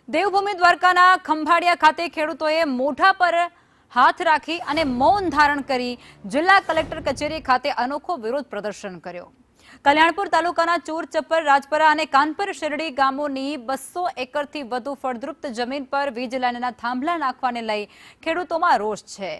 દેવભૂમિ દ્વારકાના ખંભાળિયા ખાતે ખેડૂતોએ મોઢા પર હાથ રાખી અને મૌન ધારણ કરી જિલ્લા કલેક્ટર કચેરી ખાતે અનોખો વિરોધ પ્રદર્શન કર્યો। કલ્યાણપુર તાલુકાના ચોર ચપ્પર, રાજપરા અને કાનપર શેરડી ગામોની 200 એકરથી વધુ ફળદ્રુપ જમીન પર વીજ લાઇનના થાંભલા નાખવાને લઈ ખેડૂતોમાં રોષ છે।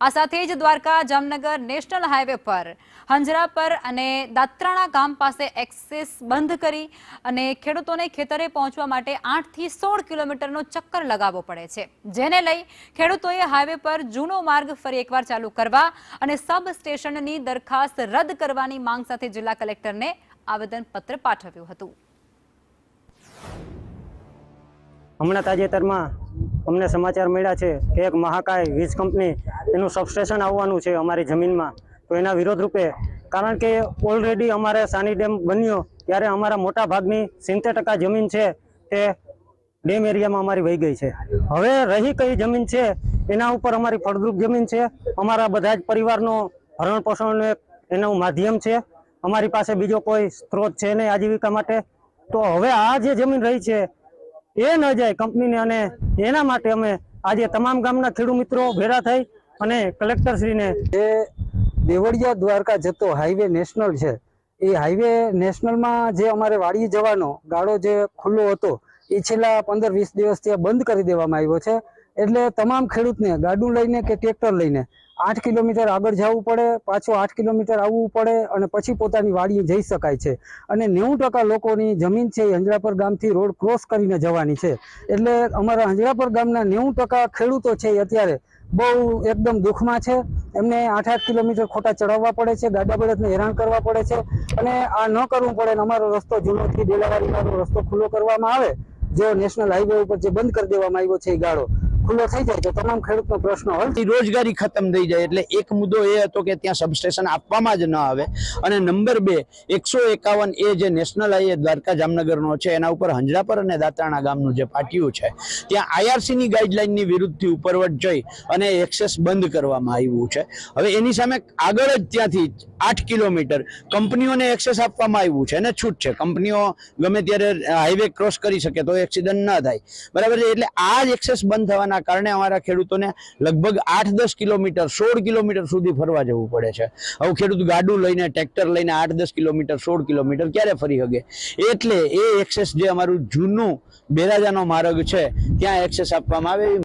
આ સાથે જ દ્વારકા જામનગર નેશનલ હાઈવે પર હંજરાપર અને દાત્રાણા ગામ પાસે એક્સેસ બંધ કરી અને ખેડૂતોને ખેતરે પહોંચવા માટે 8 થી 16 કિલોમીટરનો ચક્કર લગાવવો પડે છે, જેને લઈ ખેડૂતોએ હાઈવે પર જૂનો માર્ગ ફરી એકવાર ચાલુ કરવા અને સબ સ્ટેશનની દરખાસ્ત રદ કરવાની માંગ સાથે જિલ્લા કલેક્ટરને આવેદનપત્ર પાઠવ્યું હતું। હમણાં તાજેતરમાં અમને સમાચાર મળ્યા છે કે એક મહાકાય વીજ કંપની એનું સબસ્ટેશન આવવાનું છે અમારી જમીનમાં, તો એના વિરોધ રૂપે, કારણ કે ઓલરેડી અમારે સાની ડેમ બન્યો ત્યારે અમારા મોટા ભાગની 70% જમીન છે તે ડેમ એરિયામાં અમારી વહી ગઈ છે। હવે રહી કઈ જમીન છે એના ઉપર અમારી ફળદ્રુપ જમીન છે, અમારા બધા જ પરિવારનો ભરણ પોષણનું એક એનું માધ્યમ છે, અમારી પાસે બીજો કોઈ સ્ત્રોત છે નહીં આજીવિકા માટે। તો હવે આ જે જમીન રહી છે એ ન જાય કંપનીને, અને એના માટે અમે આજે તમામ ગામના ખેડૂત મિત્રો ભેગા થઈ અને કલેક્ટરશ્રીને જે દેવળિયા દ્વારકા જતો હાઈવે નેશનલ છે, એ હાઈવે નેશનલમાં જે અમારે વાડી જવાનો ગાળો જે ખુલ્લો હતો એ છેલ્લા 15-20 દિવસથી બંધ કરી દેવામાં આવ્યો છે। એટલે તમામ ખેડૂતને ગાડું લઈને કે ટ્રેક્ટર લઈને 8 કિલોમીટર આગળ જવું પડે, પાછું 8 કિલોમીટર આવવું પડે અને પછી પોતાની વાડીએ જઈ શકાય છે। અને 90% લોકોની જમીન છે એ હંજરાપર ગામથી રોડ ક્રોસ કરીને જવાની છે। એટલે અમારા હંજરાપર ગામના 90% ખેડૂતો છે એ અત્યારે બહુ એકદમ દુઃખમાં છે। એમને 8-8 કિલોમીટર ખોટા ચડાવવા પડે છે, ગાડા બળદને હેરાન કરવા પડે છે, અને આ ન કરવું પડે ને અમારો રસ્તો જૂનોથી ડેલાવાડીનો રસ્તો ખુલ્લો કરવામાં આવે, જો નેશનલ હાઈવે ઉપર જે બંધ કરી દેવામાં આવ્યો છે એ ગાળો ખુલ્લો થઈ જાય તો તમામ ખેડૂતનો પ્રશ્ન હલ, રોજગારી ખતમ થઈ જાય। એટલે એક મુદ્દો એ હતો કે ત્યાં સબસ્ટેશન આપવામાં જ ન આવે, અને નંબર 2 151 એ જે નેશનલ હાઈવે દ્વારકા જામનગરનો છે એના ઉપર હંજરાપર અને દાત્રાણા ગામનું જે પાટિયું છે ત્યાં આઈઆરસીની ગાઈડલાઈનની વિરુદ્ધથી ઉપરવટ જઈ અને એક્સેસ બંધ કરવામાં આવ્યું છે। હવે એની સામે આગળ જ ત્યાંથી 8 કિલોમીટર કંપનીઓને એક્સેસ આપવામાં આવ્યું છે અને છૂટ છે, કંપનીઓ ગમે ત્યારે હાઈવે ક્રોસ કરી શકે તો એક્સિડન્ટ ન થાય, બરાબર છે। એટલે આ જ એક્સેસ બંધ થવાના કારણે અમારા ખેડૂતોને લગભગ 8-10 કિલોમીટર 16 કિલોમીટર સુધી ફરવા જવું પડે છે। હવે ખેડૂત ગાડું લઈને ટ્રેક્ટર લઈને 8-10 કિલોમીટર 16 કિલોમીટર ક્યારે ફરી શકે? એટલે એ એક્સેસ જે અમારું જૂનું બેરાજાનો માર્ગ છે ત્યાં એક્સેસ આપવામાં આવે।